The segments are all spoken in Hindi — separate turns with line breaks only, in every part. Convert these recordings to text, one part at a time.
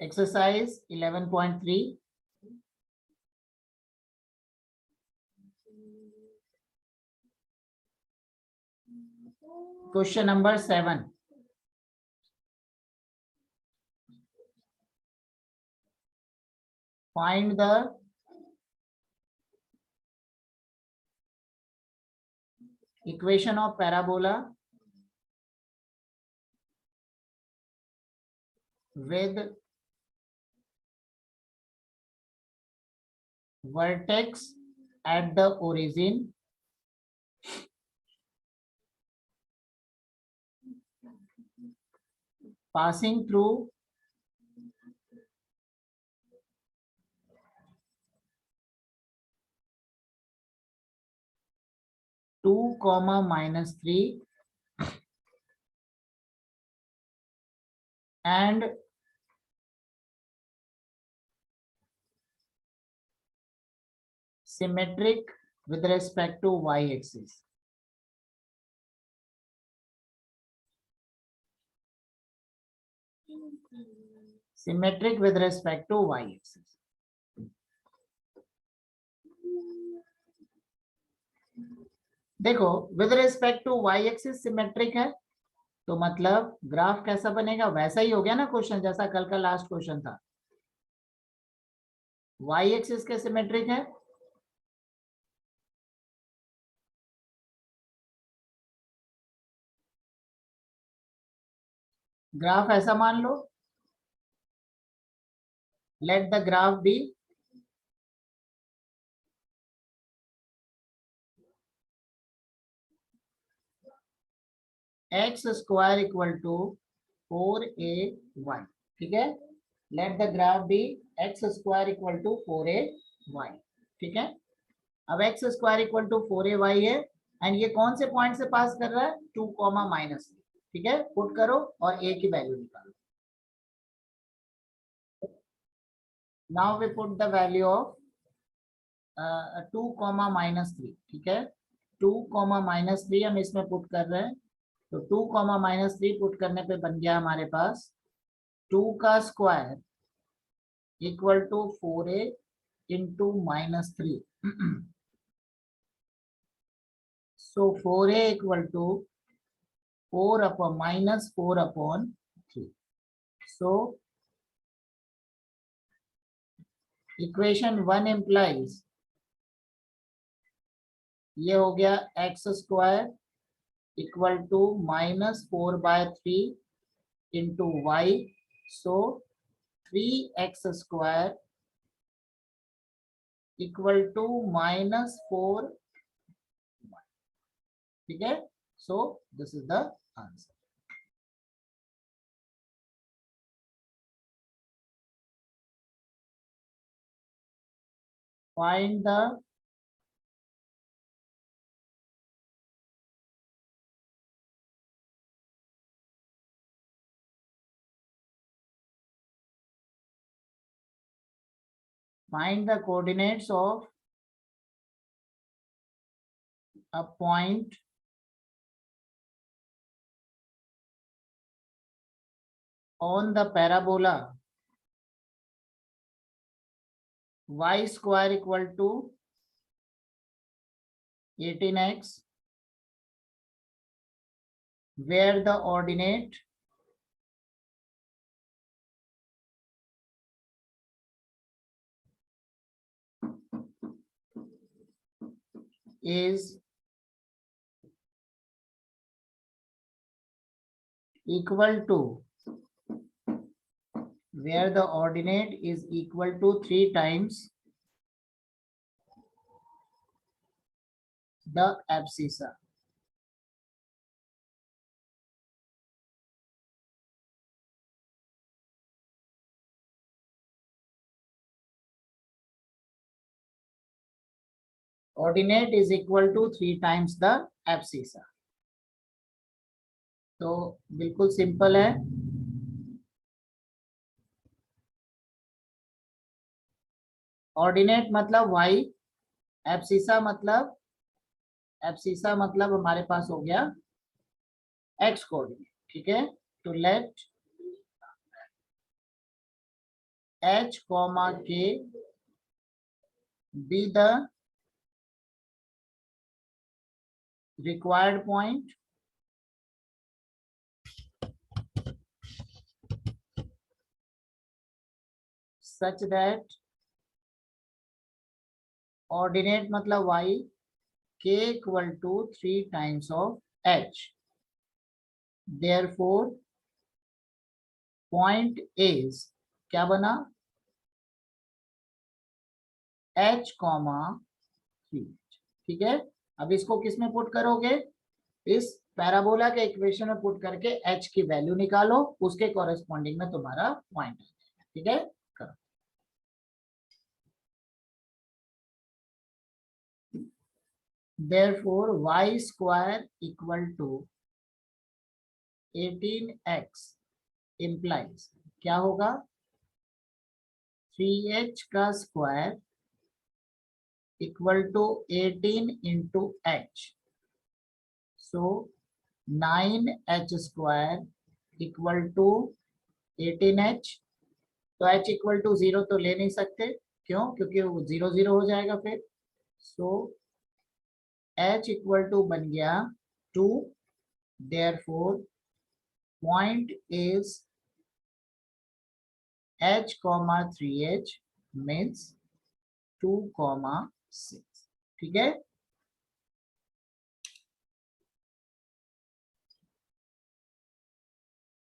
Exercise 11.3. Question number 7. Find the equation of parabola with vertex at the origin passing through two comma minus 3 and symmetric with respect to y-axis. Symmetric with respect to y-axis. देखो with respect to y axis symmetric है तो मतलब ग्राफ कैसा बनेगा, वैसा ही हो गया ना क्वेश्चन जैसा कल का लास्ट क्वेश्चन था। वाई एक्सिस के सिमेट्रिक है ग्राफ ऐसा मान लो, let the graph be X square equal to 4ay, ठीक है। Let the graph be X square equal to 4ay, ठीक है। अब x square equal to 4ay है एंड ये कौन से पॉइंट से पास कर रहा है, 2 कॉमा माइनस, ठीक है। पुट करो और a की वैल्यू निकालो। Now we put the value of 2 comma minus 3, ठीक है। 2 कॉमा माइनस 3 हम इसमें पुट कर रहे हैं तो 2 कॉमा माइनस 3 पुट करने पे बन गया हमारे पास 2 का square equal to 4a into minus 3। So 4a equal to 4 upon minus 4 upon 3। So equation 1 implies ये हो गया x square equal to minus 4/3 into y. So 3x square equal to minus 4, ठीक है। So this is the answer. Find the coordinates of a point on the parabola y square equal to 18x where the ordinate is equal to 3 times the abscissa. Ordinate is equal to 3 times the abscissa. तो बिल्कुल सिंपल है। ऑर्डिनेट मतलब y, एब्सिसा मतलब हमारे पास हो गया x कोऑर्डिनेट, ठीक है। तो late h comma k be the required point such that ordinate मतलब y k equal to 3 times of h. Therefore point is क्या बना h कॉमा 3. ठीक है, अब इसको किस में पुट करोगे, इस पैराबोला के इक्वेशन में पुट करके h की वैल्यू निकालो, उसके कॉरेस्पॉन्डिंग में तुम्हारा पॉइंट आ जाएगा. ठीक है, करो. Therefore y square equal to 18x implies क्या होगा 3h का square equal to 18 into h. So 9h square equal to 18h. तो h इक्वल टू 0 तो ले नहीं सकते, क्यों, क्योंकि वो 0 0 हो जाएगा फिर. सो h इक्वल टू बन गया 2. Therefore point is h comma 3h means 2 comma 6. ठीक है,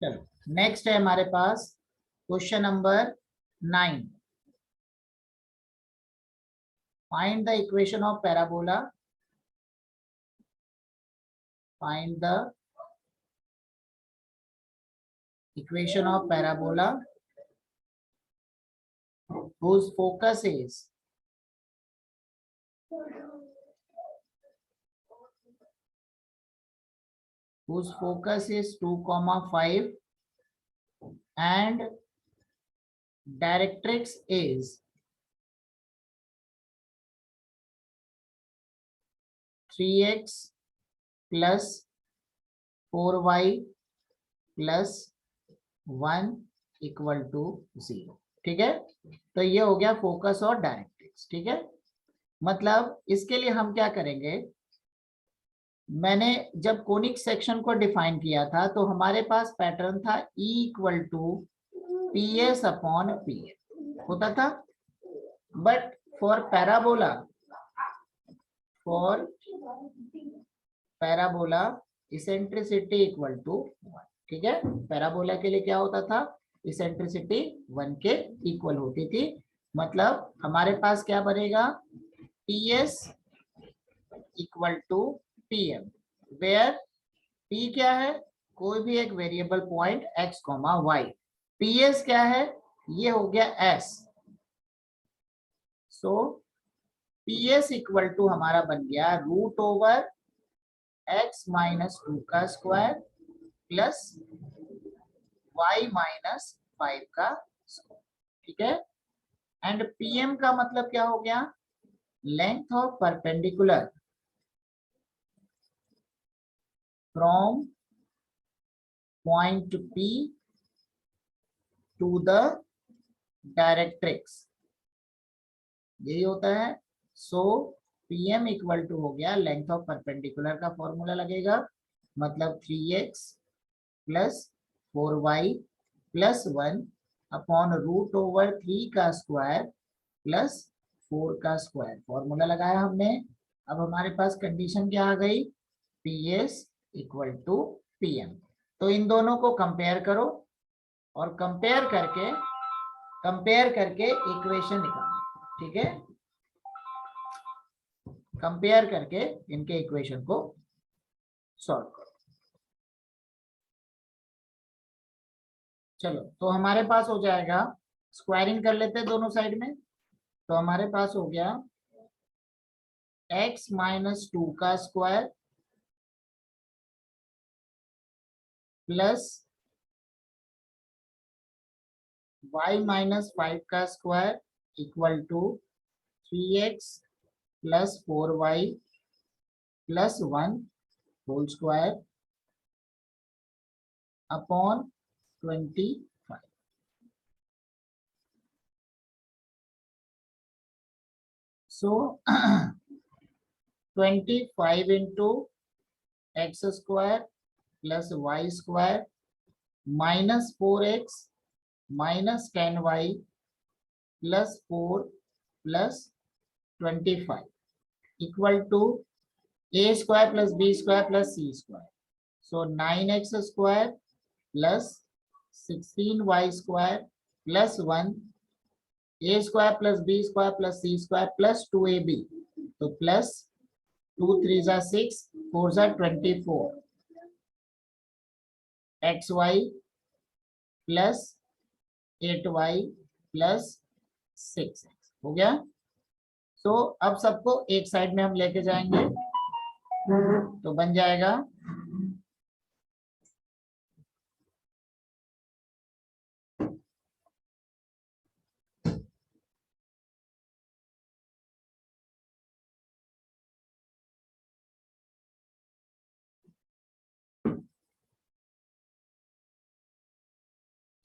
चलो नेक्स्ट है हमारे पास question number 9. Find the equation of parabola. Find the equation of parabola whose focus is whose focus is 2,5 and directrix is 3x plus 4y plus 1 equal to 0. ठीक है, तो ये हो गया फोकस और डायरेक्ट्रिक्स. ठीक है, मतलब इसके लिए हम क्या करेंगे, मैंने जब कोनिक सेक्शन को डिफाइन किया था तो हमारे पास पैटर्न था E equal to P S upon P होता था. But for parabola eccentricity equal to 1. ठीक है, पैराबोला के लिए क्या होता था, इसेंट्रिसिटी 1 के इक्वल होती थी. मतलब हमारे पास क्या बनेगा P S equal to P M, where P क्या है, कोई भी एक variable point x comma y. P S क्या है, ये हो गया s. So P S equal to हमारा बन गया रूट ओवर x माइनस 2 का स्क्वायर प्लस y माइनस 5 का स्क्वायर. ठीक है, एंड pm का मतलब क्या हो गया, length of perpendicular from point P to the directrix, यही होता है. सो pm इक्वल टू हो गया लेंथ ऑफ परपेंडिकुलर का फॉर्मूला लगेगा, मतलब 3x plus 4y plus 1 upon root over 3 का स्क्वायर प्लस 4 का स्क्वायर. फॉर्मूला लगाया हमने. अब हमारे पास कंडीशन क्या आ गई, P S equal to P M. तो इन दोनों को कंपेयर करो और कंपेयर करके इक्वेशन निकालो. ठीक है, कंपेयर करके इनके इक्वेशन को सॉल्व करो. चलो, तो हमारे पास हो जाएगा, स्क्वायरिंग कर लेते हैं दोनों साइड में. तो हमारे पास हो गया x माइनस 2 का स्क्वायर प्लस y माइनस 5 का square equal to 3x plus 4y plus 1 whole square upon 25. So 25 into x square plus y square minus 4x minus 10y plus 4 plus 25 equal to a square plus b square plus c square. So 9x square plus 16y square plus 1 a square plus b square plus c square plus 2ab. तो प्लस 2 3 जा 6 4 जा 24 xy plus 8y plus 6x हो गया. सो अब सबको एक साइड में हम लेके जाएंगे तो बन जाएगा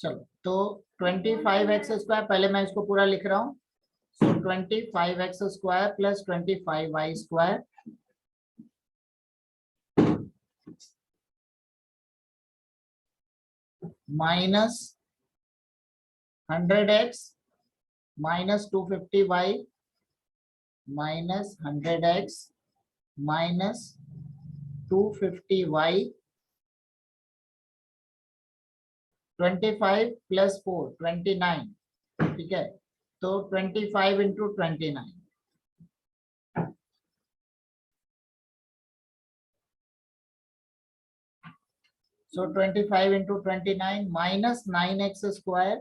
चलो तो 25x स्क्वायर पहले मैं इसको पूरा लिख रहा हूं. सो 25x square plus 25y square minus 100x minus 250y minus 100x minus 250y 25 plus 4 29. ठीक है तो 25 into 29 so 25 into 29 minus 9x square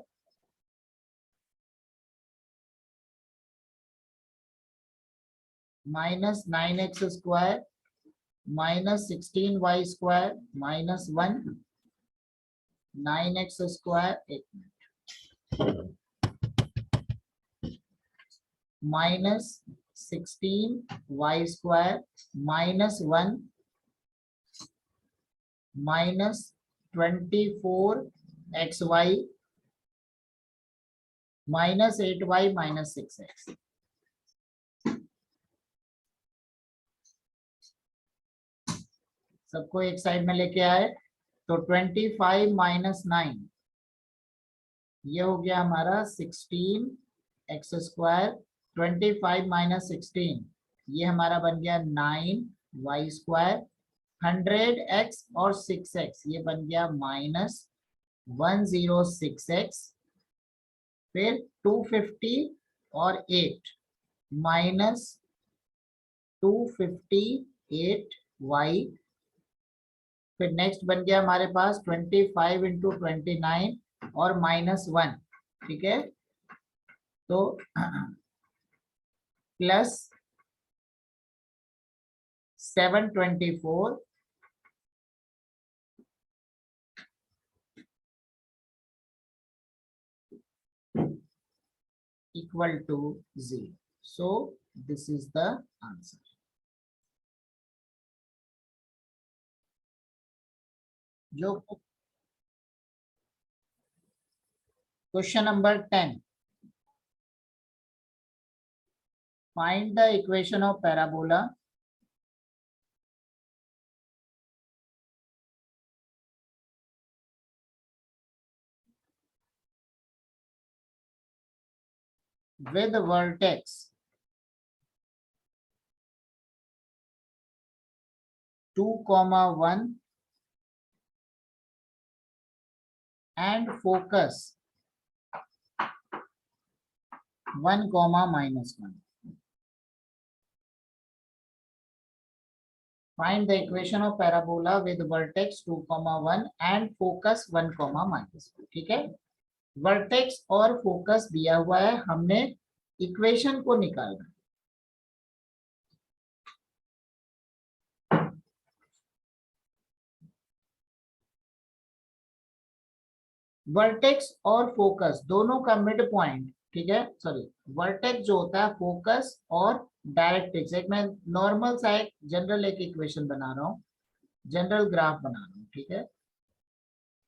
minus 9x square minus 16y square minus 1 9x square minus 16y square minus 1 minus 24xy minus 8y minus 6x. सबको एक साइड में लेके आए तो 25 माइनस 9 ये हो गया हमारा 16x स्क्वायर. 25 माइनस 16 ये हमारा बन गया 9y स्क्वायर. 100x और 6x ये बन गया माइनस 106x. फिर 250 और 8 माइनस 258y. फिर नेक्स्ट बन गया हमारे पास 25 इंटू 29 और माइनस 1. ठीक है तो plus 724 equal to 0. So this is the answer. जो question number 10 find the equation of parabola with vertex 2,1 and focus 1, -1. Find the equation of parabola with vertex 2,1 and focus 1, -1. ठीक है वर्टेक्स और फोकस दिया हुआ है हमने इक्वेशन को निकालना. वर्टेक्स और फोकस दोनों का मिड पॉइंट. ठीक है सॉरी वर्टेक्स जो होता है फोकस और डायरेक्ट्रिक्स. एक मैं नॉर्मल सा एक जनरल एक इक्वेशन बना रहा हूँ जनरल ग्राफ बना रहा हूँ. ठीक है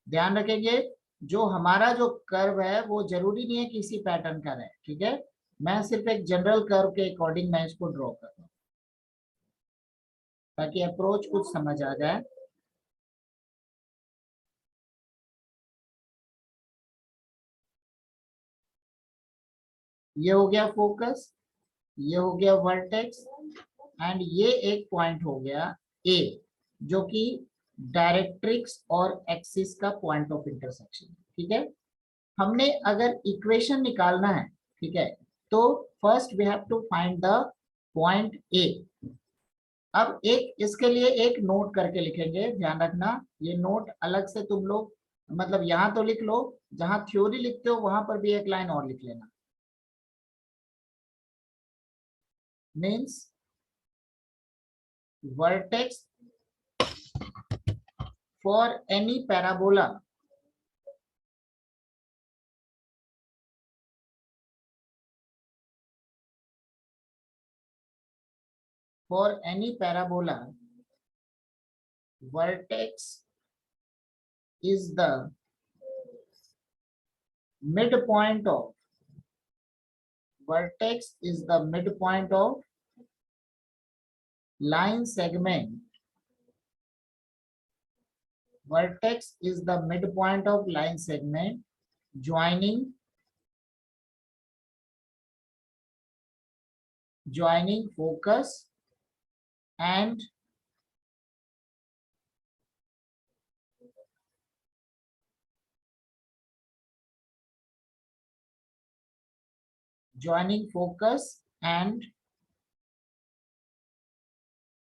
ध्यान रखेंगे जो हमारा जो कर्व है वो जरूरी नहीं है किसी पैटर्न का रहे. ठीक है मैं सिर्फ एक जनरल कर्व के अकॉर्डिंग मैं इसको ड्रॉ कर रहा हूँ ताकि अप्रोच कुछ समझ आ जाए। ये हो गया फोकस, ये हो गया वर्टेक्स, एंड ये एक पॉइंट हो गया ए, जो कि डायरेक्ट्रिक्स और एक्सिस का पॉइंट ऑफ इंटरसेक्शन। ठीक है, हमने अगर इक्वेशन निकालना है, ठीक है, तो first we have to find the point A. अब एक इसके लिए एक नोट करके लिखेंगे, ध्यान रखना, ये नोट अलग से तुम लोग मतलब यहाँ तो लिख लो, जहां थ्योरी लिखते हो वहां पर भी एक लाइन और लिख लेना। Means vertex for any parabola vertex is the midpoint of line segment. Vertex is the midpoint of line segment joining focus and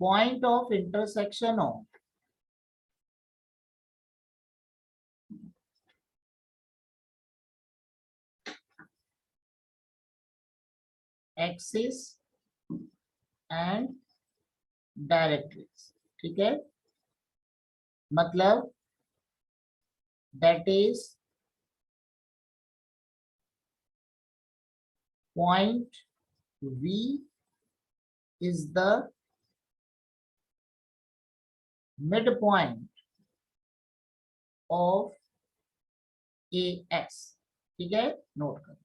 point of intersection of axis and directrix. ठीक है, मतलब that is point V is the midpoint of AS। ठीक है, नोट करो।